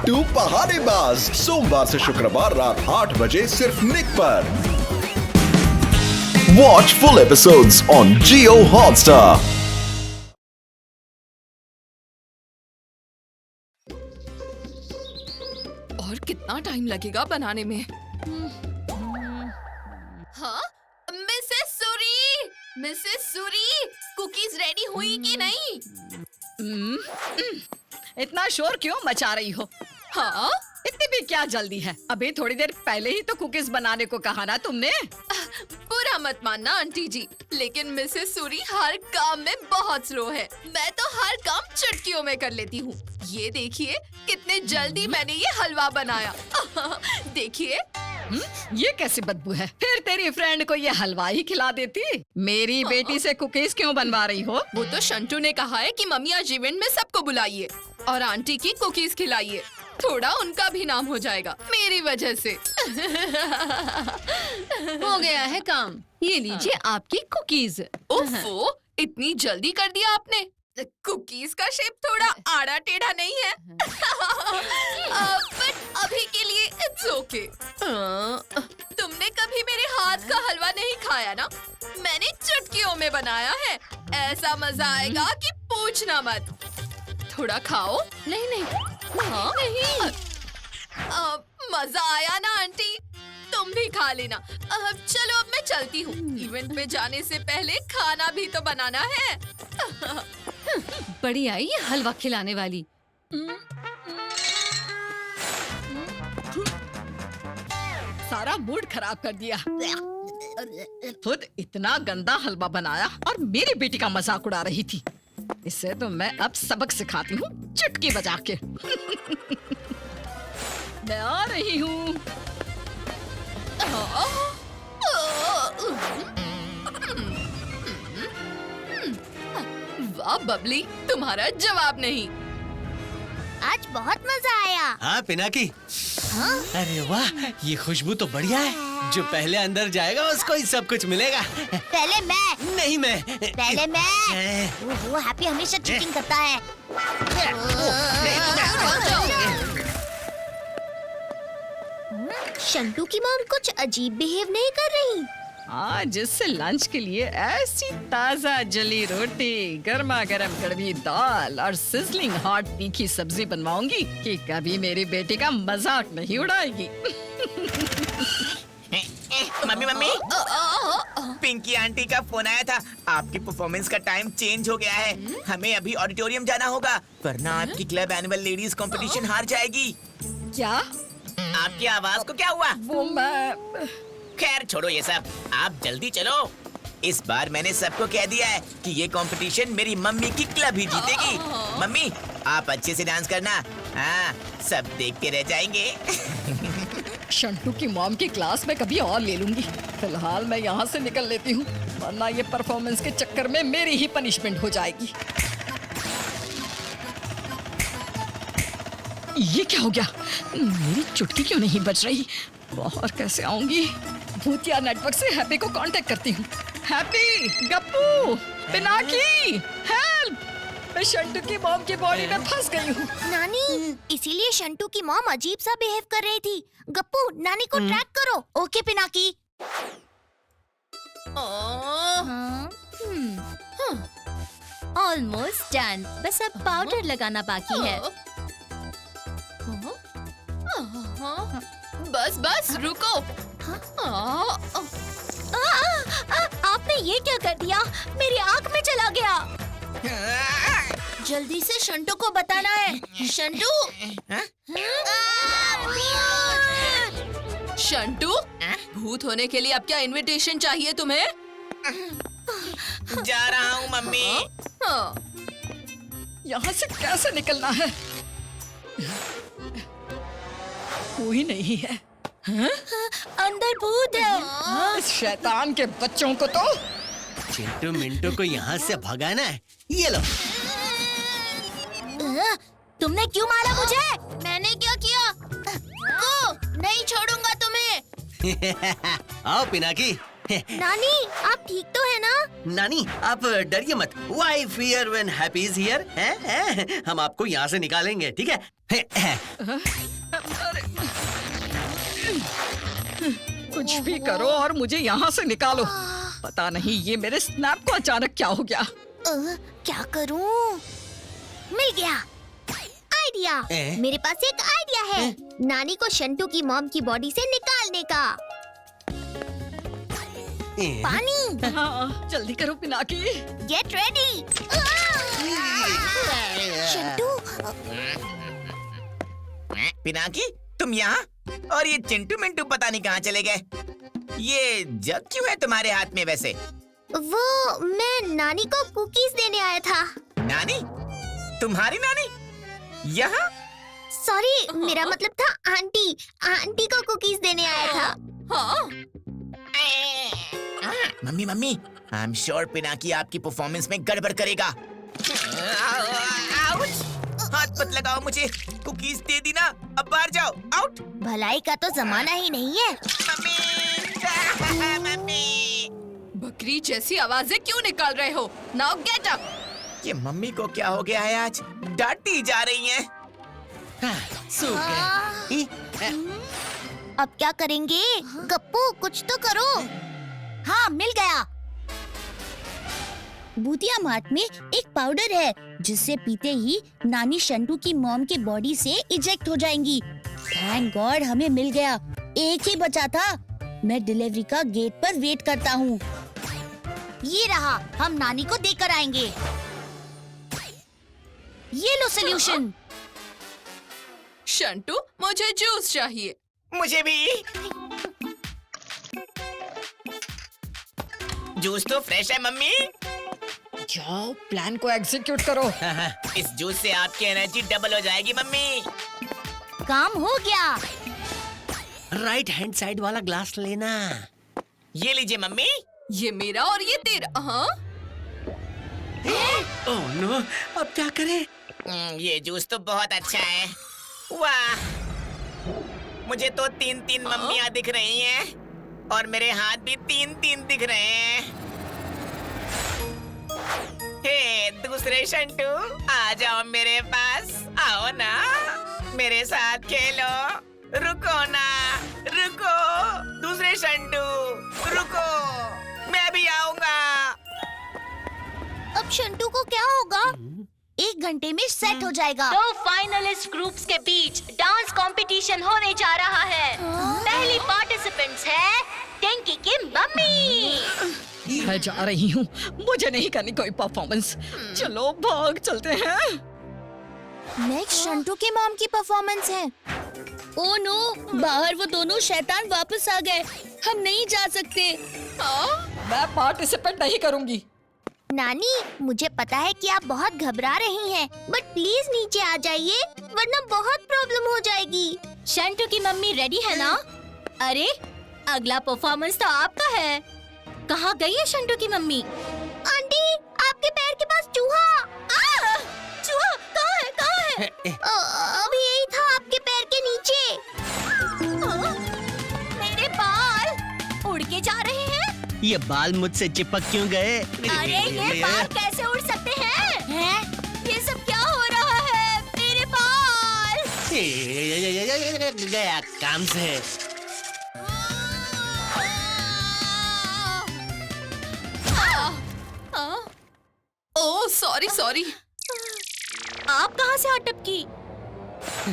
चिंटू पहाड़ीबाज, सोमवार से शुक्रवार रात 8 बजे सिर्फ निक पर। Watch full episodes on Jio Hotstar. और कितना टाइम लगेगा बनाने में? हाँ, मिसेस सूरी, कुकीज रेडी हुई कि नहीं? इतना शोर क्यों मचा रही हो? हाँ, इतनी भी क्या जल्दी है? अभी थोड़ी देर पहले ही तो कुकीज बनाने को कहा ना तुमने। बुरा मत मानना आंटी जी, लेकिन मिसेस सूरी हर काम में बहुत स्लो है। मैं तो हर काम चुटकियों में कर लेती हूँ। ये देखिए कितने जल्दी मैंने ये हलवा बनाया। देखिए। ये कैसी बदबू है? फिर तेरी फ्रेंड को ये हलवा ही खिला देती। मेरी बेटी से कुकीज क्यों बनवा रही हो? वो तो शंटू ने कहा है कि मम्मी आज इवेंट में सबको बुलाइए और आंटी की कुकीज खिलाइए। थोड़ा उनका भी नाम हो जाएगा मेरी वजह से। हो गया है काम। ये लीजिए आपकी कुकीज। ओफो, इतनी जल्दी कर दिया आपने। कुकीज का शेप थोड़ा आड़ा टेढ़ा नहीं है। बट अभी के लिए इट्स ओके। तुमने कभी मेरे हाथ का हलवा नहीं खाया ना? मैंने चुटकियों में बनाया है। ऐसा मजा आएगा कि पूछना मत। थोड़ा खाओ। नहीं। हाँ? नहीं। मजा आया ना आंटी? तुम भी खा लेना। चलो अब मैं चलती हूँ। इवेंट में जाने से पहले खाना भी तो बनाना है। बड़ी आई ये हलवा खिलाने वाली। सारा मूड खराब कर दिया। खुद इतना गंदा हलवा बनाया और मेरी बेटी का मजाक उड़ा रही थी। इससे तो मैं अब सबक सिखाती हूँ चुटकी बजा के। मैं आ रही हूँ। वाह बबली, तुम्हारा जवाब नहीं। आज बहुत मजा आया। हाँ पिनाकी। हाँ? अरे वाह, ये खुशबू तो बढ़िया है। जो पहले अंदर जाएगा उसको ही सब कुछ मिलेगा। पहले मैं। नहीं मैं। पहले मैं। वो हैप्पी हमेशा चीटिंग करता है। शंटू की मॉम कुछ अजीब बिहेव नहीं कर रही। आज इससे लंच के लिए ऐसी ताजा जली रोटी, गर्मा गर्म कड़वी दाल और सिजलिंग हॉट तीखी सब्जी बनवाऊंगी कि कभी मेरी बेटी का मजाक नहीं उड़ाएगी। मम्मी पिंकी आंटी का फोन आया था। आपकी परफॉर्मेंस का टाइम चेंज हो गया है। हमें अभी ऑडिटोरियम जाना होगा, वरना आपकी क्लब एनुअल लेडीज कंपटीशन हार जाएगी। क्या? आपकी आवाज को क्या हुआ? वो मैं... खैर छोड़ो ये सब, आप जल्दी चलो। इस बार मैंने सबको कह दिया है कि ये कंपटीशन मेरी मम्मी की क्लब ही जीतेगी। मम्मी आप अच्छे से डांस करना। हाँ, सब देखते रह जाएंगे। शंटू की मॉम की क्लास में कभी और ले लूंगी। फिलहाल मैं यहाँ से निकल लेती हूँ, वरना ये परफॉर्मेंस के चक्कर में मेरी ही पनिशमेंट हो जाएगी। ये क्या हो गया? मेरी चुटकी क्यों नहीं बज रही? बाहर कैसे आऊंगी? भूतिया नेटवर्क से हैप्पी को कांटेक्ट करती हूँ। Happy, Gappu, Pinaki, help! मैं शंटू की मॉम की बॉडी में फंस गई हूँ। नानी, इसीलिए शंटू की मॉम अजीब सा बिहेव कर रही थी। गप्पू, नानी को ट्रैक करो। ओके पिनाकी। Almost done. बस अब पाउडर लगाना बाकी है। बस रुको। आपने ये क्या कर दिया? मेरी आँख में चला गया। जल्दी से शंटू को बताना है। शंटू। शंटू, भूत होने के लिए अब क्या इनविटेशन चाहिए तुम्हें? जा रहा हूँ मम्मी। यहाँ से कैसे निकलना है? कोई नहीं है। अंदर भूत है। इस शैतान के बच्चों को तो चिंटू मिंटू को यहाँ से भगाना है। ये लो। तुमने क्यों मारा मुझे? मैंने क्या किया? नहीं छोड़ूंगा तुम्हें। आओ पिनाकी। नानी, आप ठीक तो है ना? नानी आप डरिए मत। Why fear when happy is here? हैं? हम आपको यहाँ से निकालेंगे, ठीक है? कुछ भी करो और मुझे यहाँ से निकालो। पता नहीं ये मेरे स्नैप को अचानक क्या हो गया। क्या करूं? मिल गया आइडिया। मेरे पास एक आइडिया है नानी को शंटू की मॉम की बॉडी से निकालने का। पानी। हाँ, जल्दी करो पिनाकी। Get ready. शंटू। पिनाकी तुम यहाँ? और ये चिंटू मिंटू पता नहीं कहाँ चले गए। ये जग क्यों है तुम्हारे हाथ में वैसे? वो मैं नानी को कुकीज देने आया था। नानी? तुम्हारी नानी? यहाँ? सॉरी, मेरा मतलब था आंटी। आंटी को कुकीज देने आया था। हाँ? Mummy mummy, I am sure Pinaki आपकी परफॉर्मेंस में गड़बड़ करेगा। आउच! हाथ मत लगाओ मुझे। कुकीज दे दी ना, अब बाहर जाओ। आउट! भलाई का तो जमाना ही नहीं है। मम्मी मम्मी, बकरी जैसी आवाजें क्यों निकाल रहे हो? Now get up. ये मम्मी को क्या हो गया है आज? डांटी जा रही हैं। सूख गए। अब क्या करेंगे? गप्पू कुछ तो करो। हाँ, मिल गया। भूतिया मार्ट में एक पाउडर है जिससे पीते ही नानी शंटू की मॉम के बॉडी से इजेक्ट हो जाएंगी। थैंक गॉड हमें मिल गया। एक ही बचा था। मैं डिलीवरी का गेट पर वेट करता हूँ। ये रहा, हम नानी को देकर आएंगे। ये लो सोल्यूशन। शंटू मुझे जूस चाहिए। मुझे भी। जूस तो फ्रेश है मम्मी। जाओ प्लान को एग्जीक्यूट करो। इस जूस से आपकी एनर्जी डबल हो जाएगी मम्मी। काम हो गया। राइट हैंड साइड वाला ग्लास लेना। ये लीजिए मम्मी। ये मेरा और ये तेरा। हाँ? ओह नो, अब क्या करें? ये जूस तो बहुत अच्छा है। वाह, मुझे तो 3-3 मम्मियाँ दिख रही हैं और मेरे हाथ भी 3-3 दिख रहे हैं। हे दूसरे शंटू, आ जाओ मेरे पास। आओ ना, मेरे साथ खेलो। रुको ना, रुको। दूसरे शंटू, रुको, मैं भी आऊंगा। अब शंटू को क्या होगा? 1 घंटे में सेट हो जाएगा। दो फाइनलिस्ट ग्रुप्स के बीच डांस कंपटीशन होने जा रहा है। पहली पार्टिसिपेंट्स है टिंकी की मम्मी। मैं जा रही हूँ, मुझे नहीं करनी कोई परफॉर्मेंस। चलो भाग चलते हैं। नेक्स्ट शंटू के मॉम की परफॉर्मेंस है। ओह नो, बाहर वो दोनों शैतान वापस आ गए। हम नहीं जा सकते। मैं पार्टिसिपेट नहीं करूँगी। नानी, मुझे पता है कि आप बहुत घबरा रही हैं, बट प्लीज नीचे आ जाइए वरना बहुत प्रॉब्लम हो जाएगी। शंटू की मम्मी रेडी है ना? अरे अगला परफॉर्मेंस तो आपका है। कहाँ गई है शंटू की मम्मी? आंटी, आपके पैर के पास चूहा। चूहा कहाँ है? कहाँ है? अभी यही था आपके पैर के नीचे। मेरे बाल उड़ के जा रहे हैं। ये बाल मुझसे चिपक क्यों गए? अरे ये बाल कैसे उड़ सकते हैं? ये सब क्या हो रहा है? मेरे बाल! गया काम से। Oh sorry sorry. आप कहाँ से अटकी?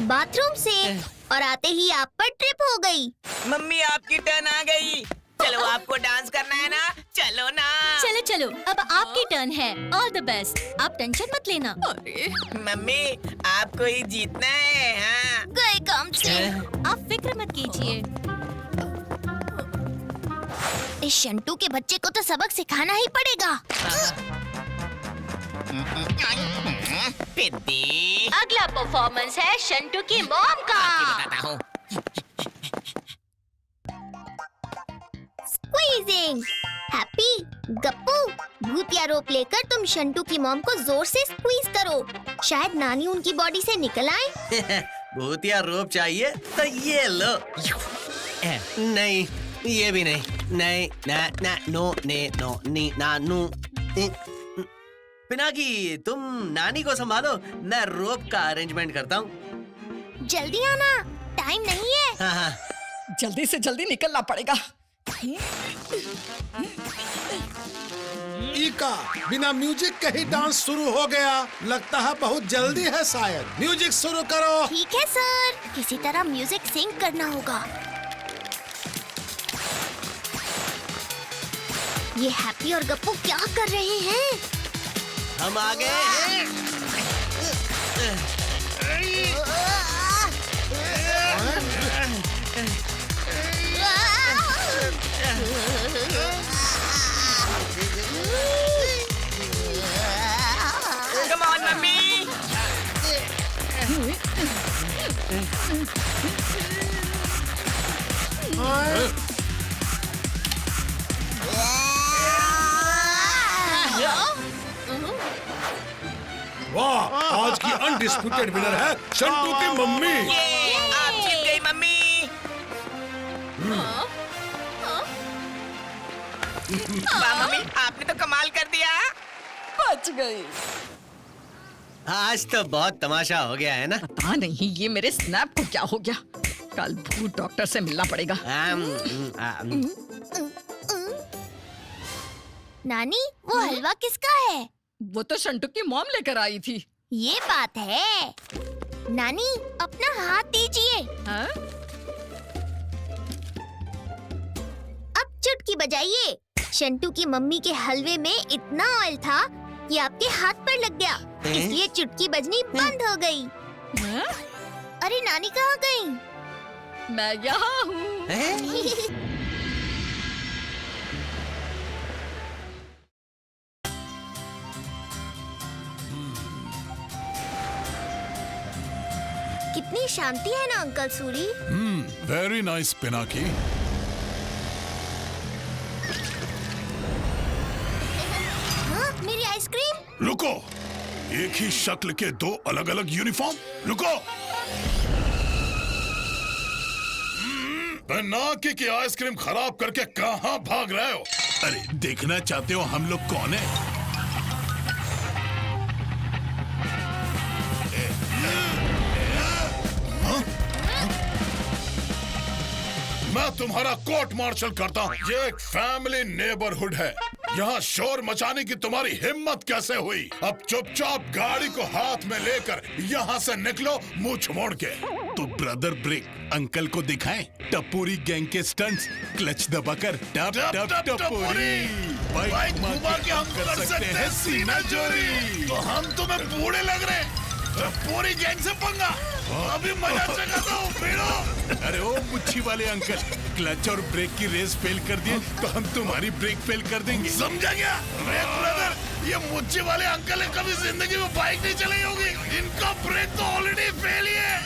बाथरूम से, और आते ही आप पर ट्रिप हो गई। मम्मी आपकी टर्न आ गई। चलो, आपको डांस करना है ना? चलो ना। चलो चलो, अब आपकी टर्न है। All the best. आप टेंशन मत लेना। अरे मम्मी, आपको ही जीतना है। हाँ। गए काम से। आप फिक्र मत कीजिए। इस शंटू के बच्चे को तो सबक सिखाना ही पड़ेगा। पिद्दी, अगला परफॉर्मेंस है शंटू की मॉम का। बताता हूँ। स्क्वीजिंग। हैप्पी, गप्पू, भूतिया रोप लेकर तुम शंटू की मॉम को जोर से स्क्वीज करो। शायद नानी उनकी बॉडी से निकल आए। भूतिया रोप चाहिए तो ये लो। नहीं, ये भी नहीं। नहीं, ना ना नो ने नो नी ना नू। पिनाकी, तुम नानी को संभालो, मैं रोप का अरेंजमेंट करता हूँ। जल्दी आना, टाइम नहीं है। हाँ हाँ। जल्दी से जल्दी निकलना पड़ेगा। इका, बिना म्यूजिक के ही डांस शुरू हो गया। लगता है बहुत जल्दी है शायद। म्यूजिक शुरू करो। ठीक है सर, किसी तरह म्यूजिक सिंक करना होगा। ये हैप्पी और गप्पू क्या कर रहे हैं? हम आ गए। Come on mummy. वाह, आज की अनडिस्प्यूटेड विनर है शंटू की मम्मी। ये आप जीत गई मम्मी। वाह मम्मी, आपने तो कमाल कर दिया। बच गई। आज तो बहुत तमाशा हो गया है ना। पता नहीं ये मेरे स्नैप को क्या हो गया। कल भूत डॉक्टर से मिलना पड़ेगा। नानी, वो हलवा किसका है? वो तो शंटू की मॉम लेकर आई थी। ये बात है। नानी, अपना हाथ दीजिए। हाँ? अब चुटकी बजाइए। शंटू की मम्मी के हलवे में इतना ऑयल था कि आपके हाथ पर लग गया, इसलिए चुटकी बजनी बंद हो गई। हाँ? अरे नानी कहाँ गई? मैं यहाँ हूँ। कितनी शांति है ना uncle Suri. Very nice Pinaki. हाँ, मेरी आइसक्रीम। रुको, एक ही शक्ल के दो अलग अलग यूनिफॉर्म। रुको। पिनाकी की आइसक्रीम खराब करके कहाँ भाग रहे हो? अरे देखना चाहते हो हम लोग कौन है? मैं तुम्हारा कोर्ट मार्शल करता हूँ। ये एक फैमिली नेबरहुड है। यहाँ शोर मचाने की तुम्हारी हिम्मत कैसे हुई? अब चुपचाप गाड़ी को हाथ में लेकर यहाँ से निकलो, मुंह मोड़ के। तो ब्रदर ब्रेक अंकल को दिखाएं टपोरी गैंग के स्टंट्स, क्लच दबाकर टप टप टपोरी बाइक घुमा के हम कर सकते हैं सीना चोरी। तो हम तुम्हें बूढ़े लग रहे? टपोरी गैंग से पंगा, अभी मजा चखाता हूँ भिड़ो। अरे ओ मुच्छी वाले अंकल, क्लच और ब्रेक की रेस फेल कर दिए तो हम तुम्हारी ब्रेक फेल कर देंगे, समझा क्या? ब्रेक ब्रदर, ये मुच्छी वाले अंकल ने कभी जिंदगी में बाइक नहीं चलाई होगी। इनका ब्रेक तो ऑलरेडी फेल ही है।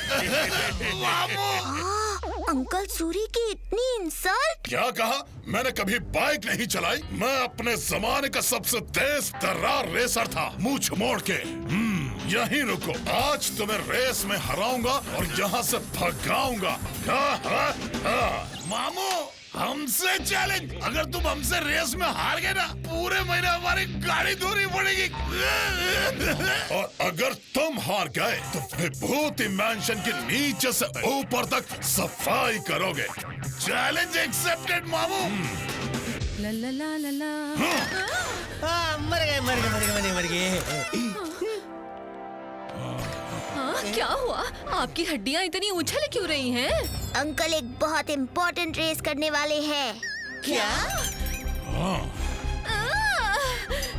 अंकल सूरी की इतनी इंसल्ट। क्या कहा? मैंने कभी बाइक नहीं चलाई। मैं अपने जमाने का सबसे तेज तर्रार रेसर था। मुंह मोड़ के। यहीं रुको, आज तुम्हें रेस में हराऊंगा और यहाँ से भगाऊंगा। मामू, हमसे चैलेंज। अगर तुम हमसे रेस में हार गए ना, पूरे महीने हमारी गाड़ी धोनी पड़ेगी। और अगर तुम हार गए तो विभूति मैंशन के नीचे से ऊपर तक सफाई करोगे। चैलेंज एक्सेप्टेड मामू। ला ला ला ला ला। मर गए। क्या हुआ? आपकी हड्डियाँ इतनी उछल क्यों रही हैं? अंकल एक बहुत इम्पोर्टेंट रेस करने वाले हैं। क्या?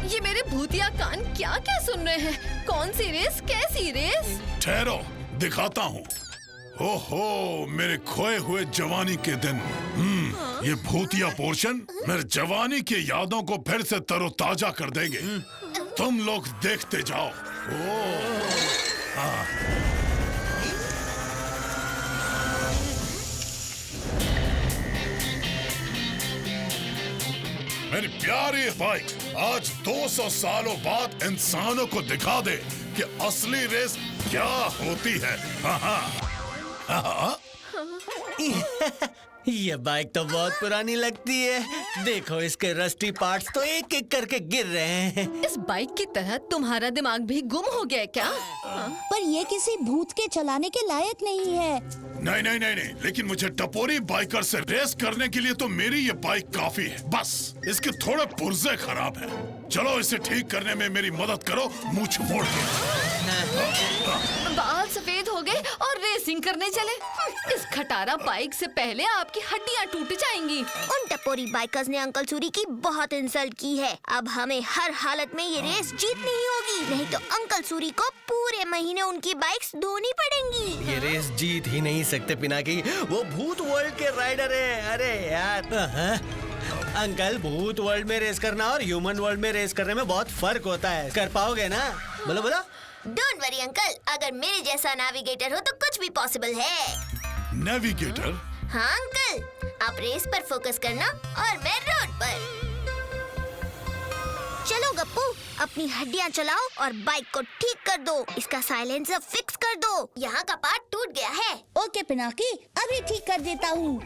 ये मेरे भूतिया कान क्या क्या सुन रहे हैं? कौन सी रेस? कैसी रेस? ठहरो, दिखाता हूँ। ओहो, मेरे खोए हुए जवानी के दिन। ये भूतिया पोर्शन मेरे जवानी की यादों को फिर से तरोताजा कर देंगे। तुम लोग देखते जाओ। मेरी प्यारी बाइक आज 200 सालों बाद इंसानों को दिखा दे कि असली रेस क्या होती है। ये बाइक तो बहुत पुरानी लगती है। देखो इसके रस्टी पार्ट्स तो एक एक करके गिर रहे हैं। इस बाइक की तरह तुम्हारा दिमाग भी गुम हो गया है क्या? पर ये किसी भूत के चलाने के लायक नहीं है। नहीं नहीं नहीं नहीं, लेकिन मुझे टपोरी बाइकर से रेस करने के लिए तो मेरी ये बाइक काफी है। बस इसके थोड़े पुर्जे खराब हैं। चलो इसे ठीक करने में मेरी मदद करो, मूंछ मोड़ के। बाल सफेद हो गए और रेसिंग करने चले। इस खटारा बाइक से पहले आपकी हड्डियां टूट जाएंगी। उन टपोरी बाइकर्स ने अंकल सूरी की बहुत इंसल्ट की है। अब हमें हर हालत में ये रेस जीतनी ही होगी, नहीं तो अंकल सूरी को पूरे महीने उनकी बाइक्स धोनी पड़ेंगी। ये रेस जीत ही नहीं सकते पिनाकी, वो भूत वर्ल्ड के राइडर हैं। अरे यार अंकल, भूत वर्ल्ड में रेस करना और ह्यूमन वर्ल्ड में रेस करने में बहुत फर्क होता है। कर पाओगे ना? बोलो बोलो। डोंट वरी अंकल, अगर मेरे जैसा नेविगेटर हो तो कुछ भी पॉसिबल है। नेविगेटर? हाँ अंकल, आप रेस पर फोकस करना और मैं रोड पर। चलो गप्पू, अपनी हड्डियाँ चलाओ और बाइक को ठीक कर दो। इसका साइलेंसर फिक्स कर दो, यहाँ का पार्ट टूट गया है। ओके पिनाकी, अभी ठीक कर देता हूँ।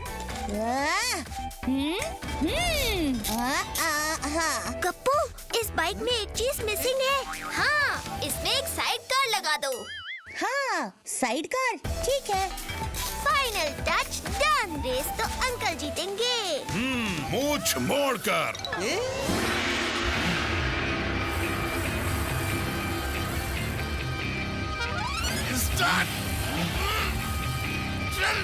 गप्पू, इस बाइक में एक चीज मिसिंग है। हाँ, इसमें एक साइड कार लगा दो। हाँ, साइड कार ठीक है। Final touch done. रेस तो अंकल जीतेंगे। मूंछ मोड़ कर। स्टार्ट। चल।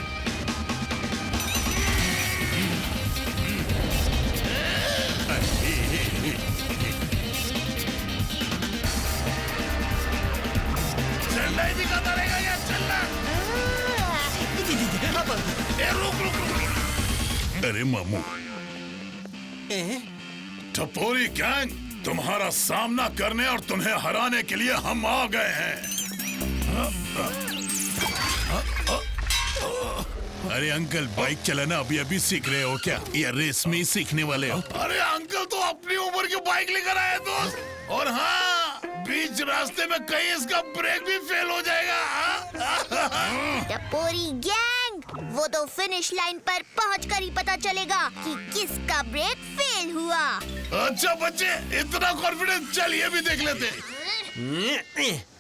चलना ही दिखाता रहेगा यार, चलना। रुक। अरे मामू, टपोरी गैंग, तुम्हारा सामना करने और तुम्हें हराने के लिए हम आ गए हैं। अरे अंकल, बाइक चलाना अभी अभी सीख रहे हो क्या? या रेस में ही सीखने वाले हो? अरे अंकल तो अपनी उम्र की बाइक लेकर आए दोस्त। और हाँ, बीच रास्ते में कहीं इसका ब्रेक भी फेल हो जाएगा। टपोरी गैंग, वो तो फिनिश लाइन पर पहुंचकर ही पता चलेगा कि किसका ब्रेक फेल हुआ। अच्छा बच्चे, इतना कॉन्फिडेंस, चलिए भी देख लेते।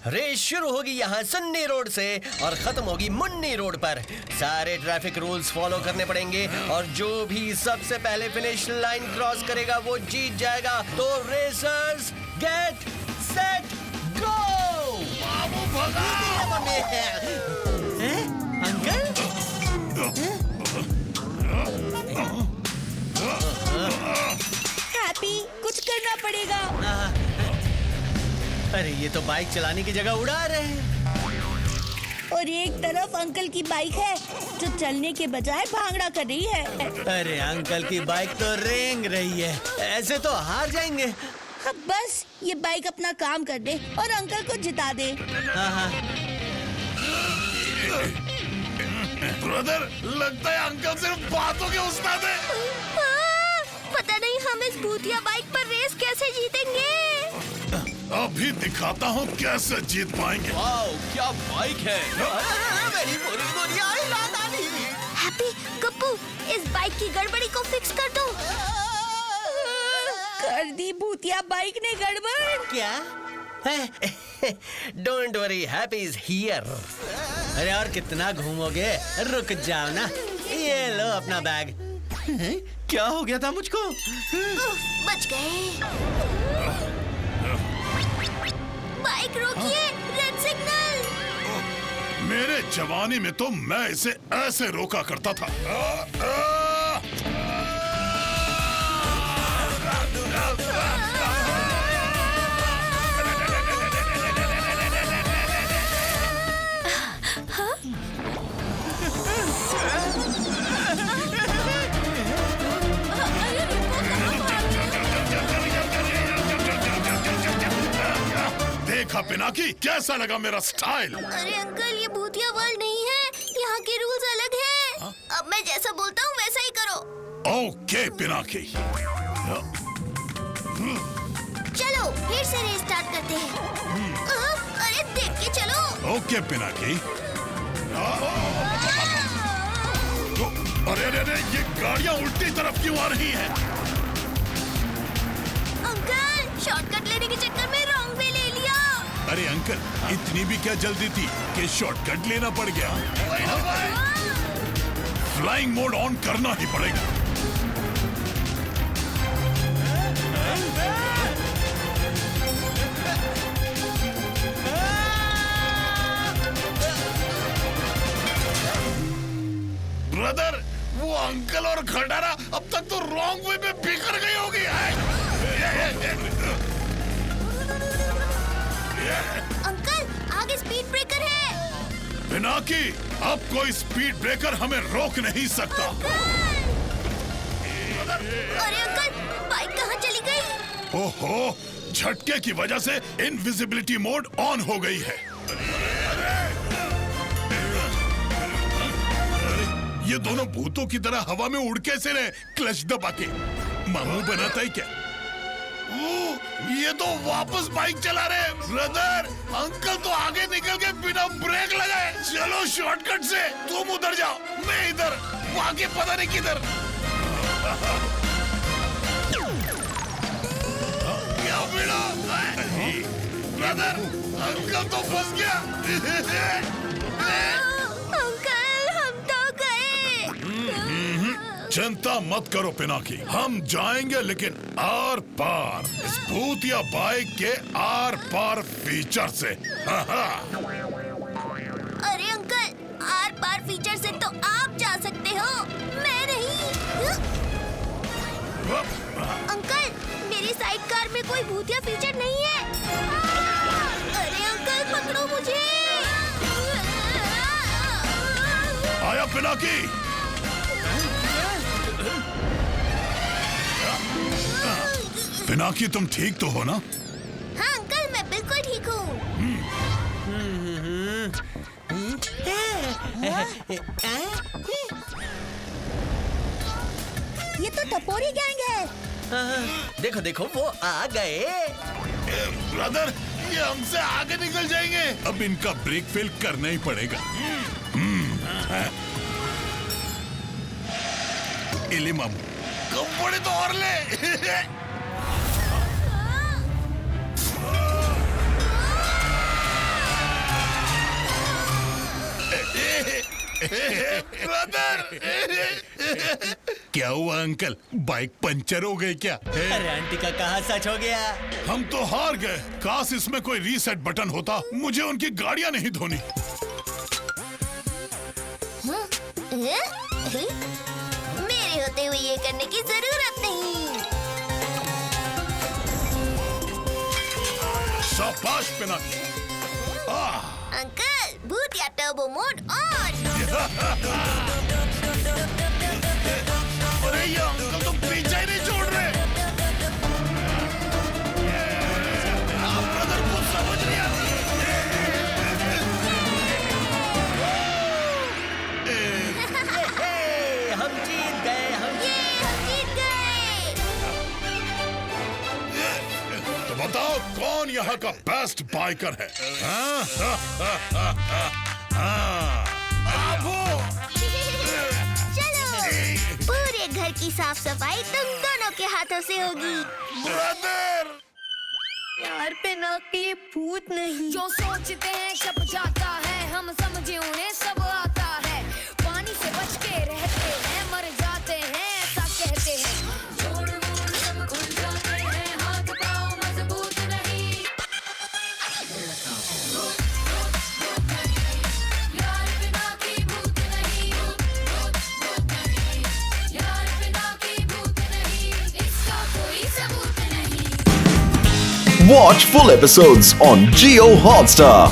रेस शुरू होगी यहाँ सन्नी रोड से और खत्म होगी मुन्नी रोड पर। सारे ट्रैफिक रूल्स फॉलो करने पड़ेंगे और जो भी सबसे पहले फिनिश लाइन क्रॉस करेगा वो जीत जाएगा। तो रेसर्स गेट सेट गो। बाबू भगाओ। अंकल, हैप्पी, कुछ करना पड़ेगा। अरे ये तो बाइक चलाने की जगह उड़ा रहे हैं। और एक तरफ अंकल की बाइक है जो चलने के बजाय भांगड़ा कर रही है। अरे अंकल की बाइक तो रेंग रही है, ऐसे तो हार जाएंगे। हाँ, बस ये बाइक अपना काम कर दे और अंकल को जिता दे। हाँ। ब्रदर, लगता है अंकल सिर्फ बातों के उस्ताद हैं। पता नहीं हम इस भूतिया बाइक पर रेस कैसे जीतेंगे। अभी दिखाता हूँ कैसे जीत पाएंगे। वाओ, क्या बाइक है। मेरी पूरी दुनिया हिला डाली। हैप्पी, गप्पू, इस बाइक की गड़बड़ी को फिक्स कर दो। कर दी भूतिया बाइक ने गड़बड़। क्या? Don't worry, happy is here. अरे और कितना घूमोगे, रुक जाओ ना। ये लो अपना बैग। क्या हो गया था मुझको? बच गए। बाइक रोकिए, रेड सिग्नल। मेरे जवानी में तो मैं इसे ऐसे रोका करता था। देखा पिनाकी, कैसा लगा मेरा स्टाइल? अरे अंकल, ये भूतिया वर्ल्ड नहीं है, यहाँ के रूल्स अलग हैं। अब मैं जैसा बोलता हूँ वैसा ही करो। ओके पिनाकी। चलो फिर से रेस स्टार्ट करते हैं। अरे देख के चलो। ओके पिनाकी। अरे अरे अरे गाड़ियाँ उल्टी तरफ क्यों आ रही हैं? अंकल शॉर्टकट लेने के चक्कर में रॉन्ग वे ले लिया। अरे अंकल, इतनी भी क्या जल्दी थी कि शॉर्टकट लेना पड़ गया? फ्लाइंग मोड ऑन करना ही पड़ेगा। ब्रदर, वो अंकल और खटारा अब तक तो रॉन्ग वे में बिखर गई होगी। अंकल आगे स्पीड ब्रेकर है। पिनाकी, अब कोई स्पीड ब्रेकर हमें रोक नहीं सकता। अरे अंकल बाइक कहाँ चली गई? ओहो, झटके की वजह से इनविजिबिलिटी मोड ऑन हो गई है। ये दोनों भूतों की तरह हवा में उड़ कैसे रहे क्लच दबा के? मामू बनाता है क्या? ये तो वापस बाइक चला रहे हैं। ब्रदर, अंकल तो आगे निकल के बिना ब्रेक लगाए। चलो शॉर्टकट से, तुम उधर जाओ, मैं इधर, आगे पता नहीं किधर। क्या मिला? ब्रदर, अंकल तो फंस गया। अंकल हम तो गए। चिंता मत करो पिनाकी, हम जाएंगे लेकिन आर पार, इस भूत या बाइक के आर पार फीचर से। अरे अंकल आर पार फीचर से तो आप जा सकते हो, मैं नहीं। अंकल मेरी साइड कार में कोई भूतिया फीचर नहीं है। अरे अंकल पकड़ो मुझे। आया पिनाकी। पिनाकी, तुम ठीक तो हो ना? हाँ अंकल मैं बिल्कुल ठीक हूँ। ये तो टपोरी गैंग है। देखो देखो वो आ गए। ब्रदर, ये हमसे आगे निकल जाएंगे। अब इनका ब्रेक फेल करना ही पड़ेगा। इले मामू, कपड़े तो और ले। ब्रदर, क्या हुआ अंकल, बाइक पंचर हो गई क्या? अरे आंटी का कहा सच हो गया। हम तो हार गए। काश इसमें कोई रीसेट बटन होता, मुझे उनकी गाड़ियां नहीं धोनी। मेरे होते हुए ये करने की जरूरत नहीं। शाबाश पिनाकी। अंकल भूतिया टर्बो मोड ऑन। अरे ये अंकल तो पीछे ही नहीं छोड़ रहे। ब्रदर कुछ समझ नहीं आती। हम जीत गए, हम जीत गए। तो बताओ कौन यहाँ का बेस्ट बाइकर है? चलो पूरे घर की साफ सफाई तुम दोनों के हाथों से होगी। ब्रदर, यार पिनाकी ये भूत नहीं। जो सोचते हैं छप जाता है, हम समझे उन्हें सब आता है। पानी से बच के रहते हैं, मर जाते हैं ऐसा कहते हैं। जोड़ मोड़ सब खुल जाते हैं, हाथ पाँव मजबूत नहीं। यार पिनाकी भूत नहीं, यार पिनाकी भूत नहीं, इसका कोई सबूत नहीं। Watch full episodes on Jio Hotstar.